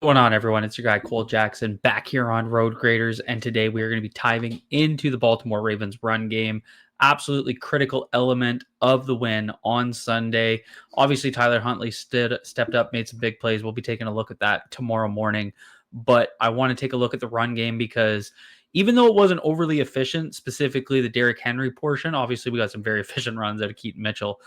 What's going on, everyone? It's your guy Cole Jackson back here on Road Graders, and today we are going to be diving into the Baltimore Ravens run game. Absolutely critical element of the win on Sunday. Obviously, Tyler Huntley stepped up, made some big plays. We'll be taking a look at that tomorrow morning. But I want to take a look at the run game because even though it wasn't overly efficient, specifically the Derrick Henry portion, obviously we got some very efficient runs out of Keaton Mitchell.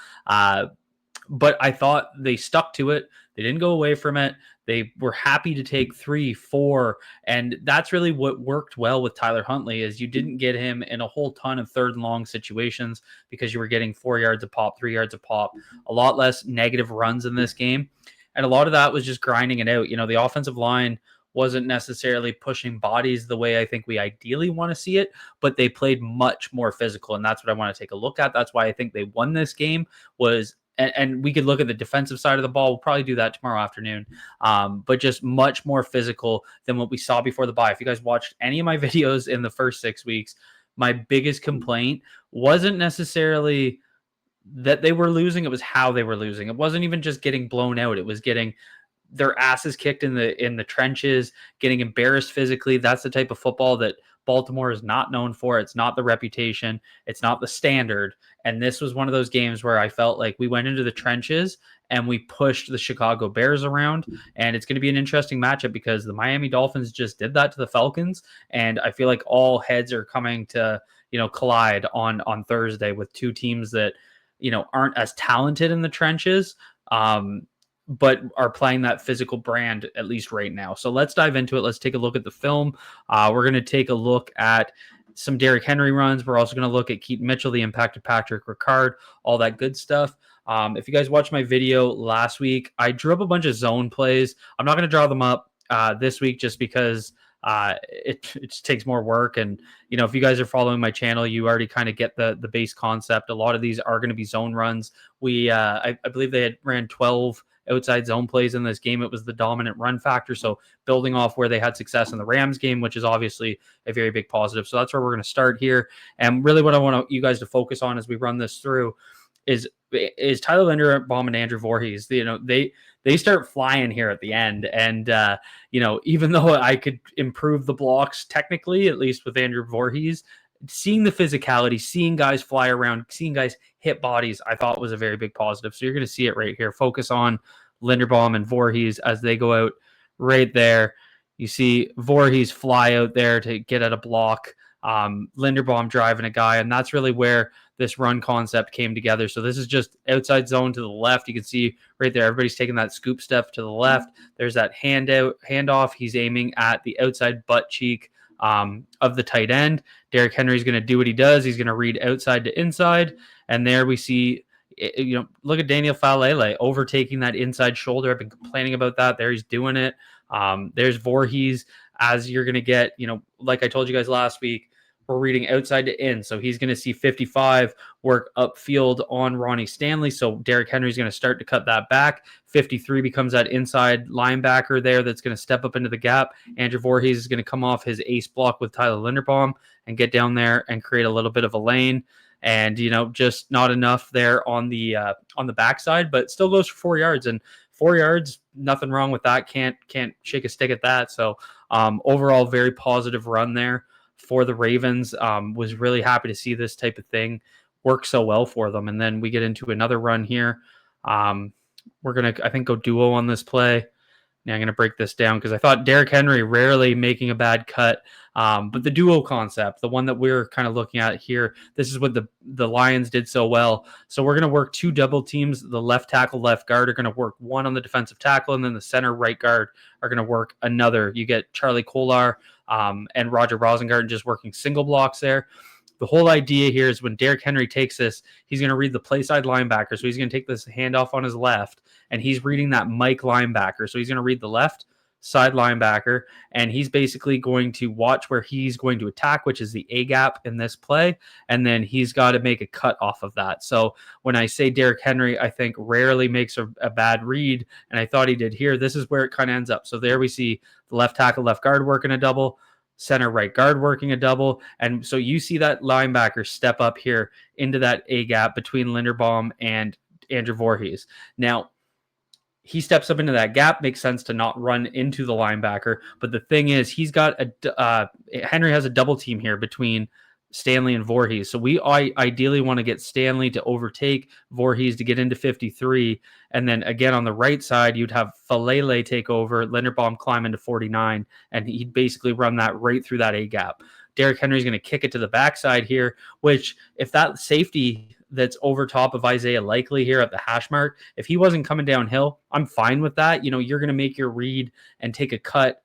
But I thought they stuck to it. They didn't go away from it. They were happy to take 3, 4, and that's really what worked well with Tyler Huntley is you didn't get him in a whole ton of third and long situations because you were getting 4 yards a pop, 3 yards a pop, a lot less negative runs in this game. And a lot of that was just grinding it out. The offensive line wasn't necessarily pushing bodies the way I think we ideally want to see it, but they played much more physical, and that's what I want to take a look at. That's why I think they won this game was and we could look at the defensive side of the ball. We'll probably do that tomorrow afternoon. But just much more physical than what we saw before the bye. If you guys watched any of my videos in the first 6 weeks, my biggest complaint wasn't necessarily that they were losing. It was how they were losing. It wasn't even just getting blown out. It was getting their asses kicked in the trenches, getting embarrassed physically. That's the type of football that Baltimore is not known for. It's not the reputation. It's not the standard. And this was one of those games where I felt like we went into the trenches and we pushed the Chicago Bears around. And it's going to be an interesting matchup because the Miami Dolphins just did that to the Falcons. And I feel like all heads are coming to, collide on Thursday with two teams that, aren't as talented in the trenches. But are playing that physical brand at least right now. So let's dive into it. Let's take a look at the film. We're going to take a look at some Derrick Henry runs. We're also going to look at Keaton Mitchell, the impact of Patrick Ricard, all that good stuff. If you guys watched my video last week, I drew up a bunch of zone plays. I'm not going to draw them up this week just because it just takes more work. And, if you guys are following my channel, you already kind of get the base concept. A lot of these are going to be zone runs. I believe they had ran 12 outside zone plays in this game. It was the dominant run factor. So building off where they had success in the Rams game, which is obviously a very big positive. So that's where we're going to start here. And really what I want you guys to focus on as we run this through is Tyler Linderbaum and Andrew Voorhees. They start flying here at the end. And, even though I could improve the blocks technically, at least with Andrew Voorhees, seeing the physicality, seeing guys fly around, seeing guys hit bodies, I thought was a very big positive. So you're going to see it right here. Focus on Linderbaum and Voorhees as they go out right there. You see Voorhees fly out there to get at a block. Linderbaum driving a guy, and that's really where this run concept came together. So this is just outside zone to the left. You can see right there, everybody's taking that scoop step to the left. There's that handoff. He's aiming at the outside butt cheek of the tight end. Derrick Henry's going to do what he does. He's going to read outside to inside. And there we see, look at Daniel Falele overtaking that inside shoulder. I've been complaining about that. There he's doing it. There's Voorhees as you're going to get, like I told you guys last week, we're reading outside to in. So he's going to see 55 work upfield on Ronnie Stanley. So Derrick Henry's going to start to cut that back. 53 becomes that inside linebacker there that's going to step up into the gap. Andrew Voorhees is going to come off his ace block with Tyler Linderbaum and get down there and create a little bit of a lane. And, just not enough there on the backside, but still goes for 4 yards. And 4 yards, nothing wrong with that. Can't shake a stick at that. So overall, very positive run there for the Ravens. Was really happy to see this type of thing work so well for them. And then we get into another run here. We're going to, I think, go duo on this play. Now I'm going to break this down because I thought Derrick Henry rarely making a bad cut. But the duo concept, the one that we're kind of looking at here, this is what the Lions did so well. So we're going to work two double teams. The left tackle, left guard are going to work one on the defensive tackle, and then the center right guard are going to work another. You get Charlie Kolar and Roger Rosengarten just working single blocks there. The whole idea here is when Derrick Henry takes this, he's going to read the play side linebacker. So he's going to take this handoff on his left, and he's reading that Mike linebacker. So he's going to read the left side linebacker, and he's basically going to watch where he's going to attack, which is the A gap in this play, and then he's got to make a cut off of that. So when I say Derrick Henry, I think rarely makes a bad read, and I thought he did here. This is where it kind of ends up. So there we see the left tackle, left guard working a double, center right guard working a double. And so you see that linebacker step up here into that A gap between Linderbaum and Andrew Voorhees. Now, he steps up into that gap. Makes sense to not run into the linebacker. But the thing is, he's got Henry has a double team here between Stanley and Voorhees. So we ideally want to get Stanley to overtake Voorhees to get into 53. And then again, on the right side, you'd have Falele take over, Linderbaum climb into 49, and he'd basically run that right through that A gap. Derrick Henry's going to kick it to the backside here, which if that safety that's over top of Isaiah Likely here at the hash mark, if he wasn't coming downhill, I'm fine with that. You're going to make your read and take a cut,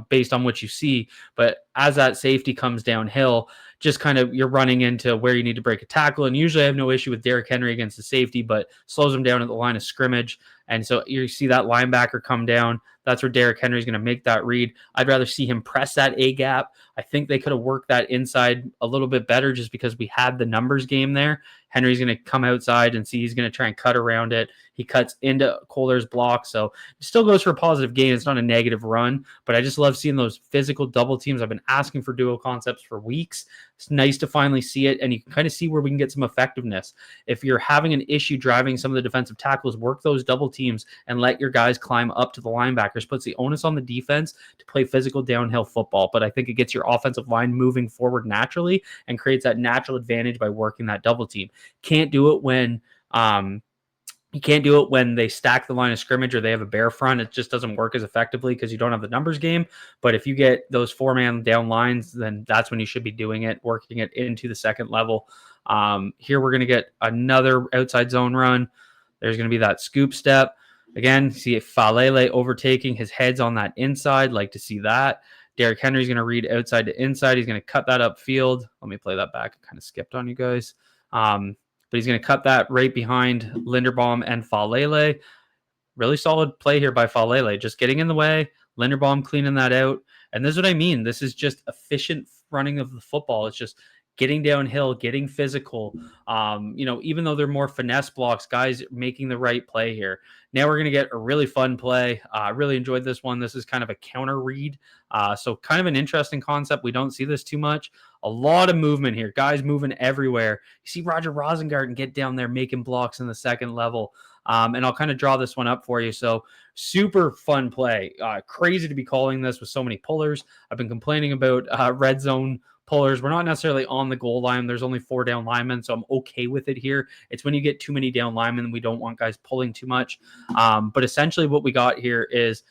based on what you see. But as that safety comes downhill, just kind of you're running into where you need to break a tackle. And usually I have no issue with Derrick Henry against the safety, but slows him down at the line of scrimmage. And so you see that linebacker come down. That's where Derrick Henry is going to make that read. I'd rather see him press that A gap. I think they could have worked that inside a little bit better just because we had the numbers game there. Henry's going to come outside and see he's going to try and cut around it. He cuts into Kohler's block. So it still goes for a positive gain. It's not a negative run, but I just love seeing those physical double teams. I've been asking for duo concepts for weeks. It's nice to finally see it, and you can kind of see where we can get some effectiveness. If you're having an issue driving some of the defensive tackles, work those double teams and let your guys climb up to the linebackers. Puts the onus on the defense to play physical downhill football, but I think it gets your offensive line moving forward naturally and creates that natural advantage by working that double team. Can't do it when you can't do it when they stack the line of scrimmage or they have a bare front. It just doesn't work as effectively because you don't have the numbers game. But if you get those 4-man down lines, then that's when you should be doing it, working it into the second level. Here we're going to get another outside zone run. There's going to be that scoop step. Again, see Falele overtaking. His head's on that inside. Like to see that. Derrick Henry's going to read outside to inside. He's going to cut that upfield. Let me play that back. I kind of skipped on you guys. But he's going to cut that right behind Linderbaum and Falele. Really solid play here by Falele. Just getting in the way, Linderbaum cleaning that out. And this is what I mean. This is just efficient running of the football. It's just getting downhill, getting physical. Even though they're more finesse blocks, guys making the right play here. Now we're going to get a really fun play. I really enjoyed this one. This is kind of a counter read. So kind of an interesting concept. We don't see this too much. A lot of movement here. Guys moving everywhere. You see Roger Rosengarten get down there making blocks in the second level. And I'll kind of draw this one up for you. So super fun play. Crazy to be calling this with so many pullers. I've been complaining about red zone pullers. We're not necessarily on the goal line. There's only 4 down linemen, so I'm okay with it here. It's when you get too many down linemen, we don't want guys pulling too much. But essentially what we got here is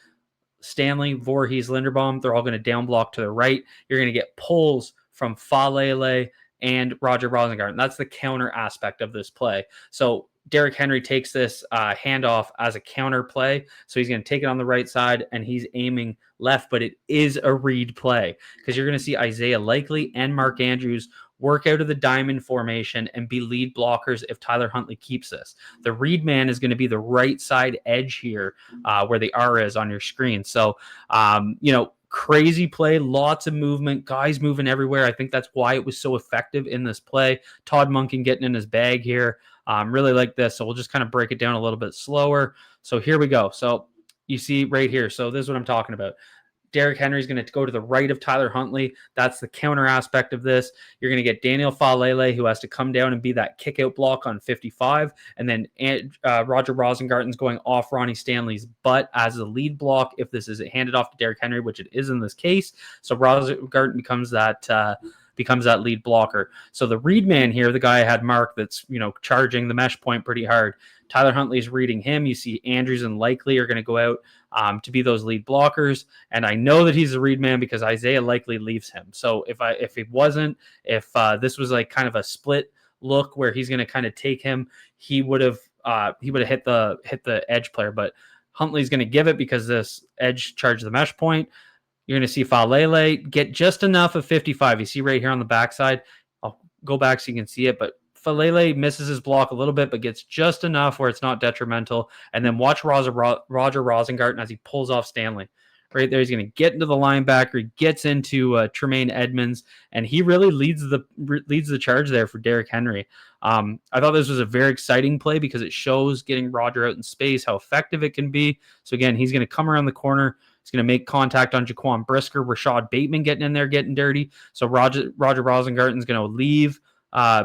Stanley, Voorhees, Linderbaum. They're all going to down block to the right. You're going to get pulls from Falele and Roger Rosengarten. That's the counter aspect of this play. So Derrick Henry takes this handoff as a counter play. So he's going to take it on the right side and he's aiming left, but it is a read play because you're going to see Isaiah Likely and Mark Andrews work out of the diamond formation and be lead blockers if Tyler Huntley keeps this. The read man is going to be the right side edge here where the R is on your screen. So, crazy play, lots of movement, guys moving everywhere. I think that's why it was so effective in this play. Todd Monken getting in his bag here. Really like this. So we'll just kind of break it down a little bit slower. So here we go. So you see right here. So this is what I'm talking about. Derrick Henry is going to go to the right of Tyler Huntley. That's the counter aspect of this. You're going to get Daniel Falele, who has to come down and be that kick-out block on 55. And then Roger Rosengarten's going off Ronnie Stanley's butt as the lead block if this is handed off to Derrick Henry, which it is in this case. So Rosengarten becomes that lead blocker. So the read man here, the guy I had marked that's, charging the mesh point pretty hard. Tyler Huntley's reading him. You see Andrews and Likely are going to go out to be those lead blockers. And I know that he's a read man because Isaiah Likely leaves him. So if this was like kind of a split look where he's going to kind of take him, he would have hit the edge player, but Huntley's going to give it because this edge charged the mesh point. You're going to see Falele get just enough of 55. You see right here on the backside. I'll go back so you can see it, but Falele misses his block a little bit, but gets just enough where it's not detrimental. And then watch Roger Rosengarten as he pulls off Stanley. Right there, he's going to get into the linebacker. He gets into Tremaine Edmonds, and he really leads the charge there for Derrick Henry. I thought this was a very exciting play because it shows getting Roger out in space, how effective it can be. So again, he's going to come around the corner. He's going to make contact on Jaquan Brisker. Rashad Bateman getting in there, getting dirty. So Roger Rosengarten's going to leave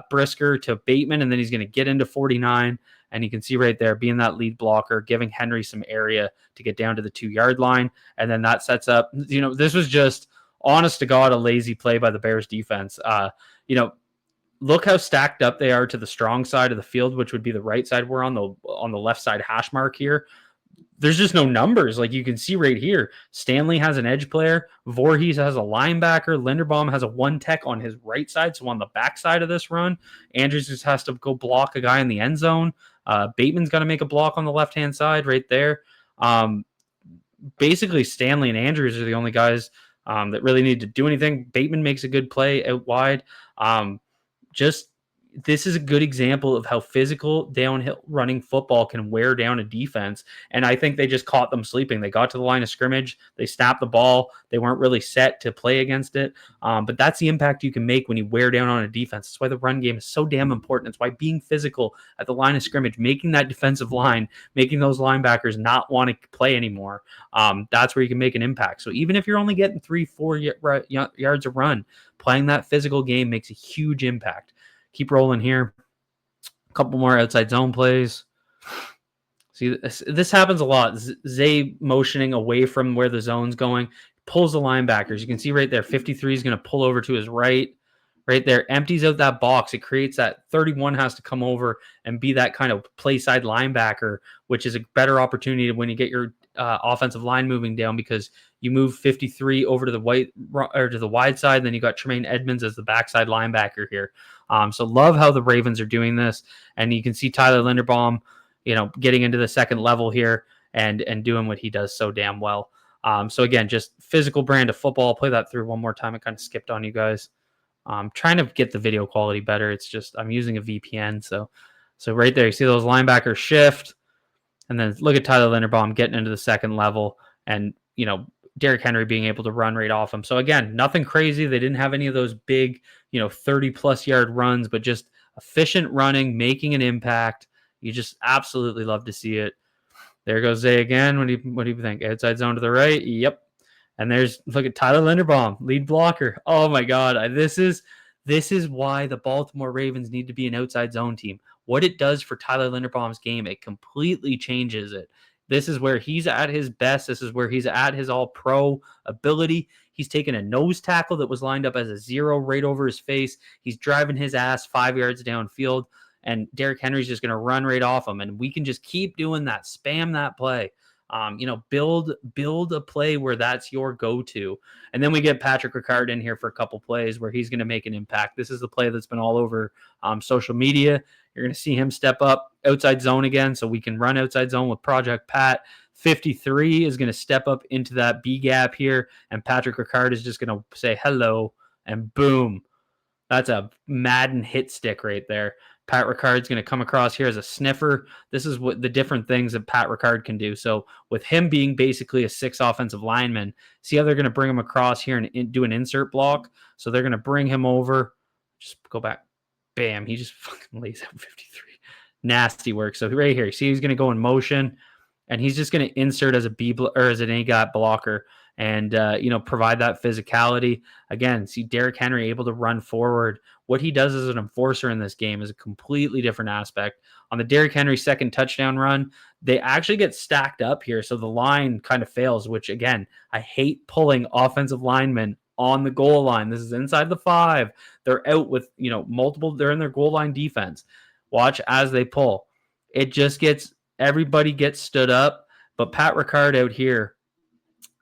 Brisker to Bateman, and then he's going to get into 49. And you can see right there, being that lead blocker, giving Henry some area to get down to the 2-yard line. And then that sets up, this was just, honest to God, a lazy play by the Bears defense. Look how stacked up they are to the strong side of the field, which would be the right side. We're on the left side hash mark here. There's just no numbers. Like you can see right here, Stanley has an edge player. Voorhees has a linebacker. Linderbaum has a one tech on his right side. So on the back side of this run, Andrews just has to go block a guy in the end zone. Bateman's got to make a block on the left-hand side right there. Basically, Stanley and Andrews are the only guys that really need to do anything. Bateman makes a good play out wide. This is a good example of how physical downhill running football can wear down a defense. And I think they just caught them sleeping. They got to the line of scrimmage. They snapped the ball. They weren't really set to play against it. But that's the impact you can make when you wear down on a defense. That's why the run game is so damn important. It's why being physical at the line of scrimmage, making that defensive line, making those linebackers not want to play anymore. That's where you can make an impact. So even if you're only getting 3-4 yards a run, playing that physical game makes a huge impact. Keep rolling here. A couple more outside zone plays. See, this happens a lot. Zay motioning away from where the zone's going, pulls the linebackers. You can see right there, 53 is going to pull over to his right. Right there, empties out that box. It creates that 31 has to come over and be that kind of play side linebacker, which is a better opportunity when you get your offensive line moving down, because you move 53 over to the wide side. Then you got Tremaine Edmonds as the backside linebacker here. So love how the Ravens are doing this, and you can see Tyler Linderbaum, getting into the second level here and doing what he does so damn well. So again, just physical brand of football. I'll play that through one more time. I kind of skipped on you guys. Trying to get the video quality better. It's just I'm using a VPN, so right there you see those linebackers shift, and then look at Tyler Linderbaum getting into the second level, and Derrick Henry being able to run right off him. So again, nothing crazy. They didn't have any of those big 30+ yard runs, but just efficient running, making an impact. You just absolutely love to see it. There goes Zay again. What do you think? Outside zone to the right. Yep. And look at Tyler Linderbaum, lead blocker. Oh my God. This is why the Baltimore Ravens need to be an outside zone team. What it does for Tyler Linderbaum's game, it completely changes it. This is where he's at his best. This is where he's at his all-pro ability. He's taken a nose tackle that was lined up as a 0 right over his face. He's driving his ass 5 yards downfield, and Derrick Henry's just going to run right off him. And we can just keep doing that, spam that play. Build a play where that's your go-to. And then we get Patrick Ricard in here for a couple plays where he's going to make an impact. This is the play that's been all over social media. You're going to see him step up outside zone again, so we can run outside zone with Project Pat. 53 is going to step up into that B gap here, and Patrick Ricard is just going to say hello, and boom. That's a Madden hit stick right there. Pat Ricard's going to come across here as a sniffer. This is what the different things that Pat Ricard can do. So with him being basically a 6 offensive lineman, see how they're going to bring him across here and do an insert block. So they're going to bring him over. Just go back. Bam. He just fucking lays out 53. Nasty work. So right here, see he's going to go in motion, and he's just going to insert as as an A-gap blocker and provide that physicality. Again, see Derrick Henry able to run forward. What he does as an enforcer in this game is a completely different aspect. On the Derrick Henry second touchdown run, they actually get stacked up here, so the line kind of fails, which, again, I hate pulling offensive linemen on the goal line. This is inside the 5. They're out with, multiple. They're in their goal line defense. Watch as they pull. It just everybody gets stood up, but Pat Ricard out here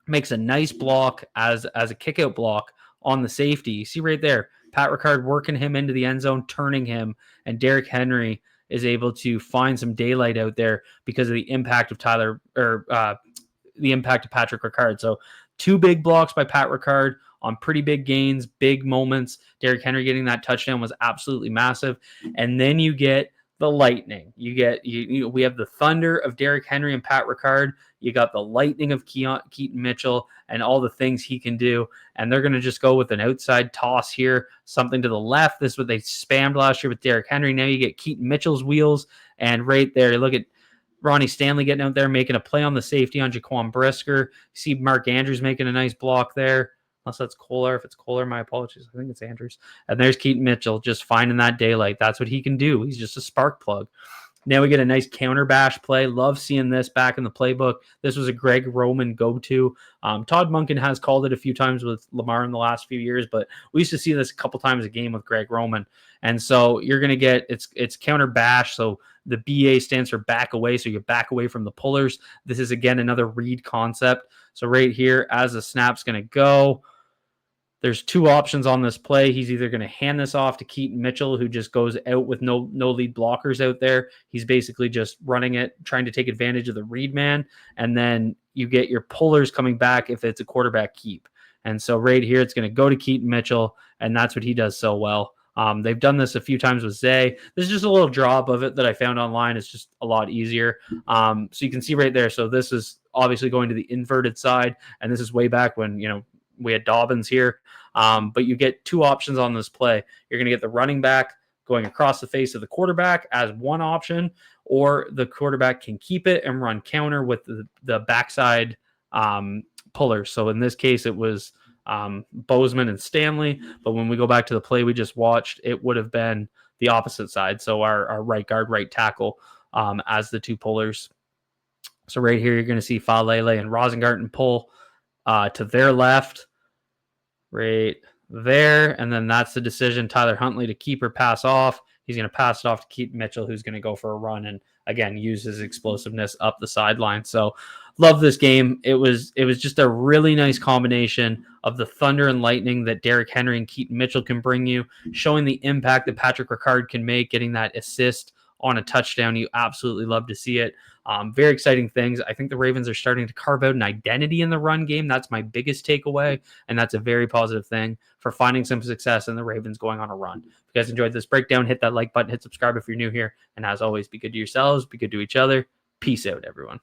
makes a nice block as a kick-out block on the safety. You see right there, Pat Ricard working him into the end zone, turning him, and Derrick Henry is able to find some daylight out there because of the impact of the impact of Patrick Ricard. So 2 big blocks by Pat Ricard on pretty big gains, big moments. Derrick Henry getting that touchdown was absolutely massive. And then you get the lightning. We have the thunder of Derrick Henry and Pat Ricard. You got the lightning of Keaton Mitchell and all the things he can do. And they're going to just go with an outside toss here, something to the left. This is what they spammed last year with Derrick Henry. Now you get Keaton Mitchell's wheels. And right there, look at Ronnie Stanley getting out there, making a play on the safety on Jaquan Brisker. You see Mark Andrews making a nice block there. unless that's Kohler. If it's Kohler, my apologies. I think it's Andrews. And there's Keaton Mitchell just finding that daylight. That's what he can do. He's just a spark plug. Now we get a nice counter bash play. Love seeing this back in the playbook. This was a Greg Roman go-to. Todd Monken has called it a few times with Lamar in the last few years, but we used to see this a couple times a game with Greg Roman. And so you're going to get it's counter bash. So the BA stands for back away. So you back away from the pullers. This is, again, another read concept. So right here, as the snap's going to go, there's two options on this play. He's either going to hand this off to Keaton Mitchell, who just goes out with no lead blockers out there. He's basically just running it, trying to take advantage of the read man. And then you get your pullers coming back if it's a quarterback keep. And so right here, it's going to go to Keaton Mitchell, and that's what he does so well. They've done this a few times with Zay. This is just a little drop of it that I found online. It's just a lot easier. So you can see right there. So this is obviously going to the inverted side, and this is way back when, we had Dobbins here. But you get two options on this play. You're going to get the running back going across the face of the quarterback as one option, or the quarterback can keep it and run counter with the backside pullers. So in this case, it was Bozeman and Stanley. But when we go back to the play we just watched, it would have been the opposite side. So our right guard, right tackle as the two pullers. So right here, you're going to see Falele and Rosengarten pull to their left, right there. And then that's the decision. Tyler Huntley to keep or pass off. He's going to pass it off to Keaton Mitchell, who's going to go for a run and, again, use his explosiveness up the sideline. So love this game. It was just a really nice combination of the thunder and lightning that Derrick Henry and Keaton Mitchell can bring you, showing the impact that Patrick Ricard can make, getting that assist on a touchdown. You absolutely love to see it. Very exciting things. I think the Ravens are starting to carve out an identity in the run game. That's my biggest takeaway, and that's a very positive thing for finding some success in the Ravens going on a run. If you guys enjoyed this breakdown, hit that like button, hit subscribe if you're new here, and as always, be good to yourselves, be good to each other. Peace out, everyone.